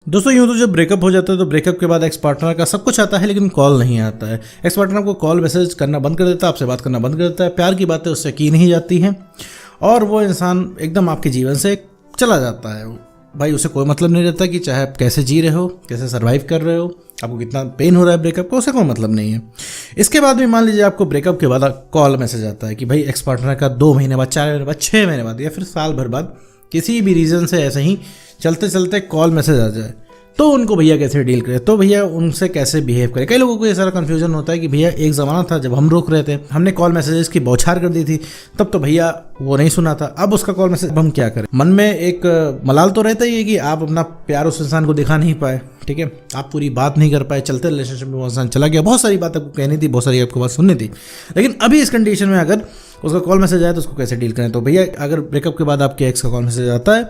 दोस्तों यूँ तो जब ब्रेकअप हो जाता है तो ब्रेकअप के बाद एक्स पार्टनर का सब कुछ आता है लेकिन कॉल नहीं आता है। एक्स पार्टनर को कॉल मैसेज करना बंद कर देता है, आपसे बात करना बंद कर देता है, प्यार की बातें उससे की नहीं जाती हैं और वो इंसान एकदम आपके जीवन से चला जाता है। भाई उसे कोई मतलब नहीं रहता कि चाहे आप कैसे जी रहे हो, कैसे सर्वाइव कर रहे हो, आपको कितना पेन हो रहा है ब्रेकअप का, उसे कोई मतलब नहीं है। इसके बाद भी मान लीजिए आपको ब्रेकअप के बाद कॉल मैसेज आता है कि भाई एक्स पार्टनर का 2 महीने बाद, 4 महीने बाद, 6 महीने बाद या फिर साल भर बाद किसी भी रीज़न से ऐसे ही चलते चलते कॉल मैसेज आ जाए, तो उनको भैया कैसे डील करें, तो भैया उनसे कैसे बिहेव करें। कई लोगों को ये सारा कन्फ्यूजन होता है कि भैया एक ज़माना था जब हम रोक रहे थे, हमने कॉल मैसेजेस की बौछार कर दी थी, तब तो भैया वो नहीं सुना था, अब उसका कॉल मैसेज, अब हम क्या करें। मन में एक मलाल तो रहता ही है कि आप अपना प्यार उस इंसान को दिखा नहीं पाए, ठीक है, आप पूरी बात नहीं कर पाए, चलते रिलेशनशिप में वो इंसान चला गया, बहुत सारी बात आपको कहनी थी, बहुत सारी आपको बात सुननी थी, लेकिन अभी इस कंडीशन में अगर उसका कॉल मैसेज आए तो उसको कैसे डील करें। तो भैया अगर ब्रेकअप के बाद आपके एक्स का कॉल मैसेज आता है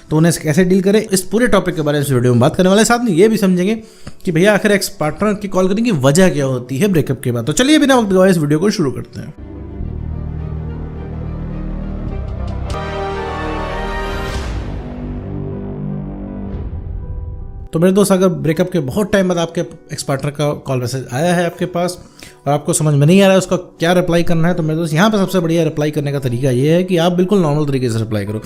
तो उन्हें कैसे डील करें, इस पूरे टॉपिक के बारे में इस वीडियो में बात करने वाले हैं। साथ में ये भी समझेंगे कि भैया आखिर एक्स पार्टनर की कॉल करने की वजह क्या होती है ब्रेकअप के बाद। तो चलिए बिना वक्त गवाए इस वीडियो को शुरू करते हैं। तो मेरे दोस्त, अगर ब्रेकअप के बहुत टाइम बाद आपके एक्स पार्टनर का कॉल मैसेज आया है आपके पास और आपको समझ में नहीं आ रहा है उसका क्या रिप्लाई करना है, तो मेरे दोस्त यहाँ पर सबसे बढ़िया रिप्लाई करने का तरीका ये है कि आप बिल्कुल नॉर्मल तरीके से रिप्लाई करो।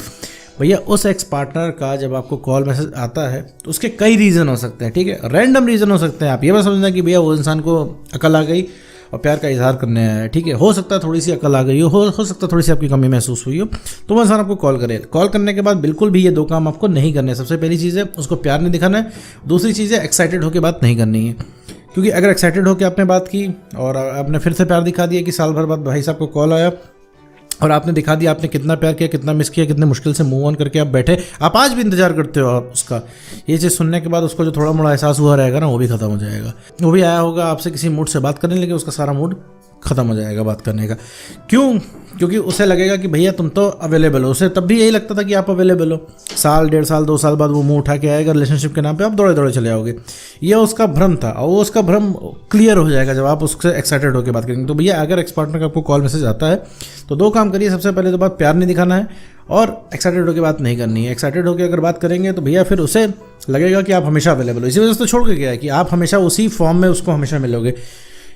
भैया उस एक्स पार्टनर का जब आपको कॉल मैसेज आता है तो उसके कई रीज़न हो सकते हैं, ठीक है, रैंडम रीज़न हो सकते हैं। आप ये बात समझना कि भैया वो इंसान को अकल आ गई और प्यार का इजहार करने आया है, ठीक है, हो सकता है थोड़ी सी अकल आ गई हो सकता है थोड़ी सी आपकी कमी महसूस हुई हो, तो वो इंसान आपको कॉल करे। कॉल करने के बाद बिल्कुल भी ये 2 काम आपको नहीं करने। सबसे पहली चीज़ है उसको प्यार नहीं दिखाना है, दूसरी चीज़ है एक्साइटेड होकर बात नहीं करनी है, क्योंकि अगर एक्साइटेड होकर आपने बात की और आपने फिर से प्यार दिखा दिया कि साल भर बाद भाई साहब को कॉल आया और आपने दिखा दिया आपने कितना प्यार किया, कितना मिस किया, कितने मुश्किल से मूव ऑन करके आप बैठे, आप आज भी इंतजार करते हो आप उसका, ये चीज़ सुनने के बाद उसको जो थोड़ा मोड़ा एहसास हुआ रहेगा ना वो भी खत्म हो जाएगा। वो भी आया होगा आपसे किसी मूड से बात करने, लेकिन उसका सारा मूड खत्म हो जाएगा बात करने का। क्यों? क्योंकि उसे लगेगा कि भैया तुम तो अवेलेबल हो। उसे तब भी यही लगता था कि आप अवेलेबल हो, साल, 1.5 साल, 2 साल बाद वो मुंह उठा के आएगा रिलेशनशिप के नाम पे, आप दौड़े दौड़े चले आओगे। ये उसका भ्रम था और वो उसका भ्रम क्लियर हो जाएगा जब आप उससे एक्साइटेड होकर बात करेंगे। तो भैया अगर एक्स पार्टनर का आपको कॉल मैसेज आता है तो 2 काम करिए। सबसे पहले तो बात प्यार नहीं दिखाना है और एक्साइटेड होकर बात नहीं करनी है। एक्साइटेड होकर अगर बात करेंगे तो भैया फिर उसे लगेगा कि आप हमेशा अवेलेबल हो। इसी वजह से तो छोड़ के गया है कि आप हमेशा उसी फॉर्म में उसको हमेशा मिलोगे।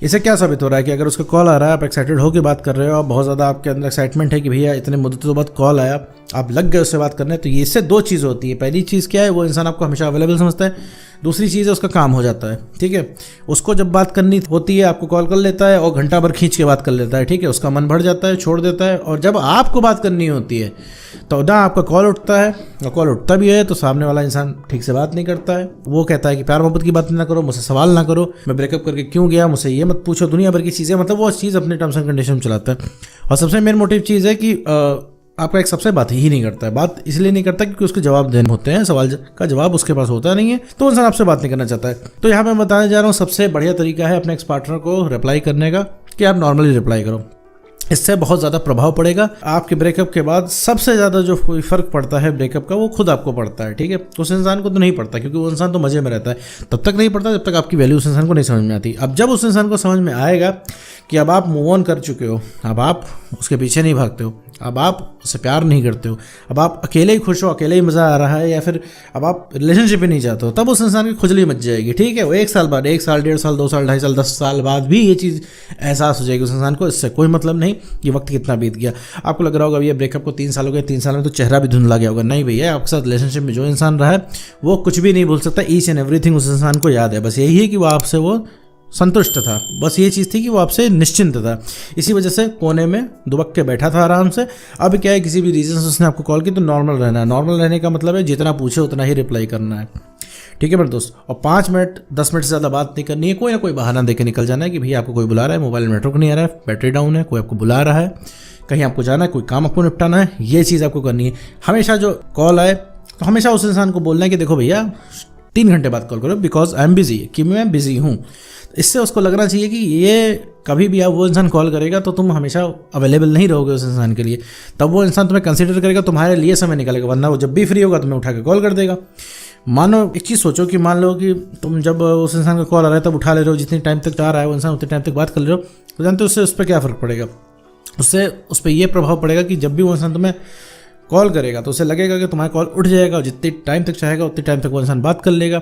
इससे क्या साबित हो रहा है कि अगर उसका कॉल आ रहा है, आप एक्साइटेड होकर बात कर रहे हो, आप बहुत ज़्यादा आपके अंदर एक्साइटमेंट है कि भैया इतने मुद्दतों बाद कॉल आया, आप लग गए उससे बात करने, तो ये इससे 2 चीज़ होती है। पहली चीज़ क्या है, वो इंसान आपको हमेशा अवेलेबल समझता है। दूसरी चीज़ है उसका काम हो जाता है, ठीक है, उसको जब बात करनी होती है आपको कॉल कर लेता है और घंटा भर खींच के बात कर लेता है, ठीक है, उसका मन भर जाता है, छोड़ देता है। और जब आपको बात करनी होती है तो ना आपका कॉल उठता है, और कॉल उठता भी है तो सामने वाला इंसान ठीक से बात नहीं करता है। वो कहता है कि प्यार मोहब्बत की बात ना करो, मुझसे सवाल ना करो, मैं ब्रेकअप करके क्यों गया, मुझसे ये मत पूछो, दुनिया भर की चीज़ें, मतलब वो चीज़ अपने टर्म्स एंड कंडीशन में चलाता है। और सबसे मेन मोटिव चीज़ है कि आपका एक सबसे बात ही नहीं करता है। बात इसलिए नहीं करता क्योंकि उसके जवाब देने होते हैं, सवाल का जवाब उसके पास होता नहीं है, तो इंसान आपसे बात नहीं करना चाहता है। तो यहाँ मैं बताने जा रहा हूँ सबसे बढ़िया तरीका है अपने एक्स पार्टनर को रिप्लाई करने का कि आप नॉर्मली रिप्लाई करो। इससे बहुत ज़्यादा प्रभाव पड़ेगा आपके ब्रेकअप के बाद। सबसे ज़्यादा जो कोई फ़र्क पड़ता है ब्रेकअप का वो खुद आपको पड़ता है, ठीक है, उस इंसान को तो नहीं पड़ता, क्योंकि वो इंसान तो मज़े में रहता है। तब तक नहीं पड़ता जब तक आपकी वैल्यू उस इंसान को नहीं समझ में आती। अब जब उस इंसान को समझ में आएगा कि अब आप मूव ऑन कर चुके हो, अब आप उसके पीछे नहीं भागते हो, अब आप उससे प्यार नहीं करते हो, अब आप अकेले ही खुश हो, अकेले ही मज़ा आ रहा है, या फिर अब आप रिलेशनशिप ही नहीं चाहते हो, तब उस इंसान की खुजली मच जाएगी, ठीक है। वो 1 साल बाद, 1 साल, 1.5 साल, 2 साल, 2.5 साल, 10 साल बाद भी ये चीज़ एहसास हो जाएगी उस इंसान को। इससे कोई मतलब नहीं कि वक्त कितना बीत गया। आपको लग रहा होगा भैया ब्रेकअप को 3 साल हो गए, 3 साल में तो चेहरा भी धुंधला गया होगा। नहीं भैया, आपके साथ रिलेशनशिप में जो इंसान रहा है वो कुछ भी नहीं भूल सकता। ईच एंड एवरीथिंग उस इंसान को याद है। बस यही है कि वो आपसे वो संतुष्ट था, बस ये चीज़ थी कि वो आपसे निश्चिंत था। इसी वजह से कोने में दुबक के बैठा था आराम से। अब क्या है, किसी भी रीज़न से उसने आपको कॉल की तो नॉर्मल रहना है। नॉर्मल रहने का मतलब है जितना पूछे उतना ही रिप्लाई करना है, ठीक है मेरे दोस्त। और 5 मिनट 10 मिनट से ज़्यादा बात नहीं करनी है। कोई ना कोई बहाना देकर निकल जाना है कि भैया आपको कोई बुला रहा है, मोबाइल में नेटवर्क नहीं आ रहा है, बैटरी डाउन है, कोई आपको बुला रहा है, कहीं आपको जाना है, कोई काम आपको निपटाना है, ये चीज़ आपको करनी है। हमेशा जो कॉल आए तो हमेशा उस इंसान को बोलना है कि देखो भैया 3 घंटे बाद कॉल करो, बिकॉज आई एम बिजी, कि मैं बिजी हूँ। इससे उसको लगना चाहिए कि ये कभी भी आप वो इंसान कॉल करेगा तो तुम हमेशा अवेलेबल नहीं रहोगे उस इंसान के लिए, तब वो इंसान तुम्हें कंसिडर करेगा, तुम्हारे लिए समय निकालेगा, वरना वो जब भी फ्री होगा तुम्हें उठा के कॉल कर देगा। मानो एक चीज़ सोचो कि मान लो कि तुम जब उस इंसान का कॉल आ रहा है तब उठा ले रहे हो, जितनी टाइम तक आ रहा है वो इंसान उतने टाइम तक बात कर ले रहे हो, तो जानते हो उससे उस पर क्या फ़र्क पड़ेगा। उससे उस पर यह प्रभाव पड़ेगा कि जब भी वो इंसान तुम्हें कॉल करेगा तो उसे लगेगा कि तुम्हारा कॉल उठ जाएगा और जितने टाइम तक चाहेगा उतने टाइम तक वो इंसान बात कर लेगा,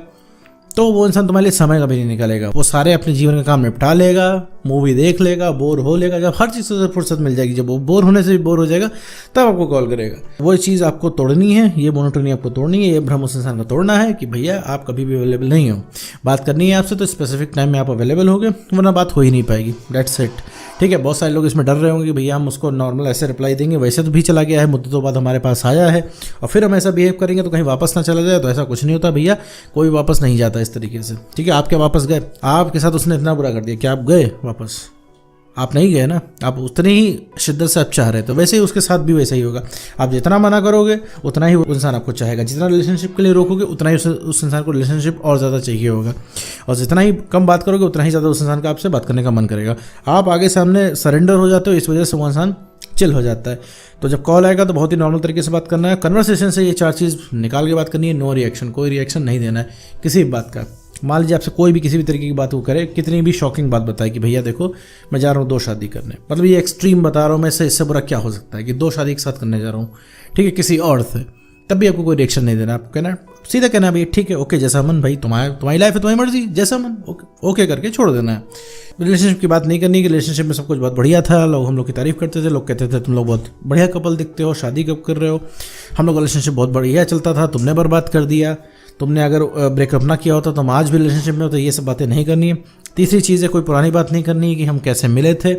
तो वो इंसान तुम्हारे लिए समय कभी नहीं निकालेगा। वो सारे अपने जीवन का काम निपटा लेगा, मूवी देख लेगा, बोर हो लेगा, जब हर चीज़ से फुर्सत मिल जाएगी, जब वो बोर होने से भी बोर हो जाएगा तब आपको कॉल करेगा। वो चीज़ आपको तोड़नी है, ये मोनोटोनी आपको तोड़नी है, ये भ्रम उस इंसान का तोड़ना है कि भैया आप कभी भी अवेलेबल नहीं हो। बात करनी है आपसे तो स्पेसिफिक टाइम में आप अवेलेबल होगे, वरना बात हो ही नहीं पाएगी। That's it. ठीक है, बहुत सारे लोग इसमें डर रहे होंगे कि भैया हम उसको नॉर्मल ऐसे रिप्लाई देंगे, वैसे तो भी चला गया है, मुद्दतों बाद हमारे पास आया है और फिर हम ऐसा बिहेव करेंगे तो कहीं वापस ना चला जाए। तो ऐसा कुछ नहीं होता भैया, कोई वापस नहीं जाता इस तरीके से। ठीक है, आप क्या वापस गए? आपके साथ उसने इतना बुरा कर दिया, क्या आप गए वापस? आप नहीं गए ना, आप उतनी ही शिद्दत से आप चाह रहे थे, वैसे ही उसके साथ भी वैसा ही होगा। आप जितना मना करोगे उतना ही वो इंसान आपको चाहेगा, जितना रिलेशनशिप के लिए रोकोगे उतना ही उस इंसान को रिलेशनशिप और ज़्यादा चाहिए होगा, और जितना ही कम बात करोगे उतना ही ज़्यादा उस इंसान का आपसे बात करने का मन करेगा। आप आगे सामने सरेंडर हो जाते हो, इस वजह से वो इंसान चिल हो जाता है। तो जब कॉल आएगा तो बहुत ही नॉर्मल तरीके से बात करना है, कन्वर्सेशन से ये 4 चीज़ निकाल के बात करनी है। नो रिएक्शन, कोई रिएक्शन नहीं देना है किसी भी बात का। मान लीजिए आपसे कोई भी किसी भी तरीके की बात वो करे, कितनी भी शॉकिंग बात बताए कि भैया देखो मैं जा रहा हूँ 2 शादी करने, मतलब ये एक्सट्रीम बता रहा हूँ मैं, इससे बुरा क्या हो सकता है कि 2 शादी एक साथ करने जा रहा हूँ, ठीक है, किसी और से, तब भी आपको कोई रिएक्शन नहीं देना। आपको कहना सीधा कहना भैया ठीक है, ओके, जैसा मन, भाई तुम्हारी लाइफ है, तुम्हारी मर्जी, जैसा मन, ओके करके छोड़ देना है। रिलेशनशिप की बात नहीं करनी कि रिलेशनशिप में सब कुछ बहुत बढ़िया था, हम लोग की तारीफ करते थे, लोग कहते थे तुम लोग बहुत बढ़िया कपल दिखते हो, शादी कब कर रहे हो, हम लोग का रिलेशनशिप बहुत बढ़िया चलता था, तुमने बर्बाद कर दिया, तुमने अगर ब्रेकअप ना किया होता तो हम आज भी रिलेशनशिप में होते। ये सब बातें नहीं करनी है। तीसरी चीज़ है, कोई पुरानी बात नहीं करनी है कि हम कैसे मिले थे,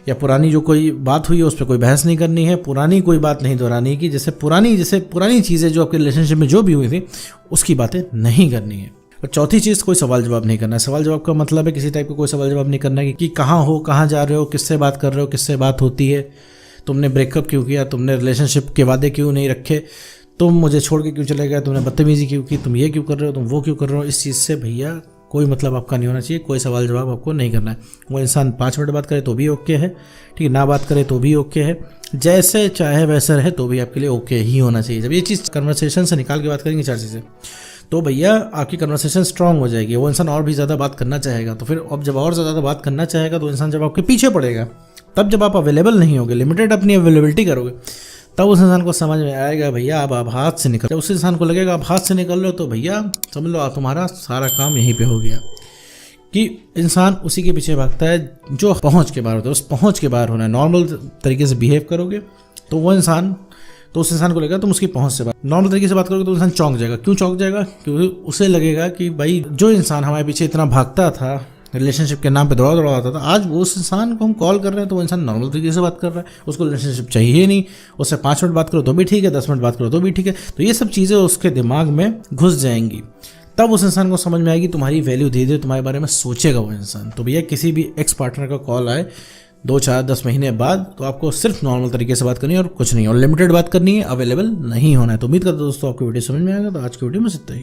या पुरानी जो कोई बात हुई है उस पर कोई बहस नहीं करनी है। पुरानी कोई बात नहीं दोहरानी की, जैसे पुरानी चीज़ें जो आपके रिलेशनशिप में जो भी हुई थी उसकी बातें नहीं करनी है। और चौथी चीज़, कोई सवाल जवाब नहीं करना है। सवाल जवाब का मतलब है किसी टाइप का कोई सवाल जवाब नहीं करना है कि कहाँ हो, कहाँ जा रहे हो, किससे बात कर रहे हो, किससे बात होती है, तुमने ब्रेकअप क्यों किया, तुमने रिलेशनशिप के वादे क्यों नहीं रखे, तुम मुझे छोड़ के क्यों चले गए, तुमने बदतमीजी क्यों की, तुम ये क्यों कर रहे हो, तुम वो क्यों कर रहे हो। इस चीज़ से भैया कोई मतलब आपका नहीं होना चाहिए, कोई सवाल जवाब आपको नहीं करना है। वो इंसान 5 मिनट बात करे तो भी ओके है, ठीक है, ना बात करे तो भी ओके है, जैसे चाहे वैसे रहे तो भी आपके लिए ओके ही होना चाहिए। जब ये चीज़ कन्वर्सेशन से निकाल के बात करेंगे 4 चीज़ें, तो भैया आपकी कन्वर्सेशन स्ट्रांग हो जाएगी, वो इंसान और भी ज़्यादा बात करना चाहेगा। तो फिर अब जब और ज़्यादा बात करना चाहेगा तो इंसान जब आपके पीछे पड़ेगा, तब जब आप अवेलेबल नहीं होगे, लिमिटेड अपनी अवेलेबिलिटी करोगे, तब उस इंसान को समझ में आएगा भैया आप हाथ से निकल। जब उस इंसान को लगेगा आप हाथ से निकल रहे हो तो भैया समझ लो तुम्हारा सारा काम यहीं पे हो गया। कि इंसान उसी के पीछे भागता है जो पहुंच के बाहर होता है, उस पहुंच के बाहर होना है। नॉर्मल तरीके से बिहेव करोगे तो वो इंसान, तो उस इंसान को लगेगा तुम उसकी पहुंच से बात। नॉर्मल तरीके से बात करोगे तो इंसान चौंक जाएगा। क्यों चौंक जाएगा? क्योंकि उसे लगेगा कि भाई जो इंसान हमारे पीछे इतना भागता था, रिलेशनशिप के नाम पे दौड़ा आता था, आज वो उस इंसान को हम कॉल कर रहे हैं तो वो इंसान नॉर्मल तरीके से बात कर रहा है, उसको रिलेशनशिप चाहिए नहीं, उससे 5 मिनट बात करो तो भी ठीक है, 10 मिनट बात करो तो भी ठीक है। तो ये सब चीज़ें उसके दिमाग में घुस जाएंगी, तब उस इंसान को समझ में आएगी तुम्हारी वैल्यू, धीरे धीरे तुम्हारे बारे में सोचेगा वो इंसान। तो भैया किसी भी एक्स पार्टनर का कॉल आए 2, 4, 10 महीने बाद, तो आपको सिर्फ नॉर्मल तरीके से बात करनी है और कुछ नहीं, और लिमिटेड बात करनी है, अवेलेबल नहीं होना है। तो उम्मीद करता हूं दोस्तों आपको वीडियो समझ में आएगा। तो आज की वीडियो में इतना ही।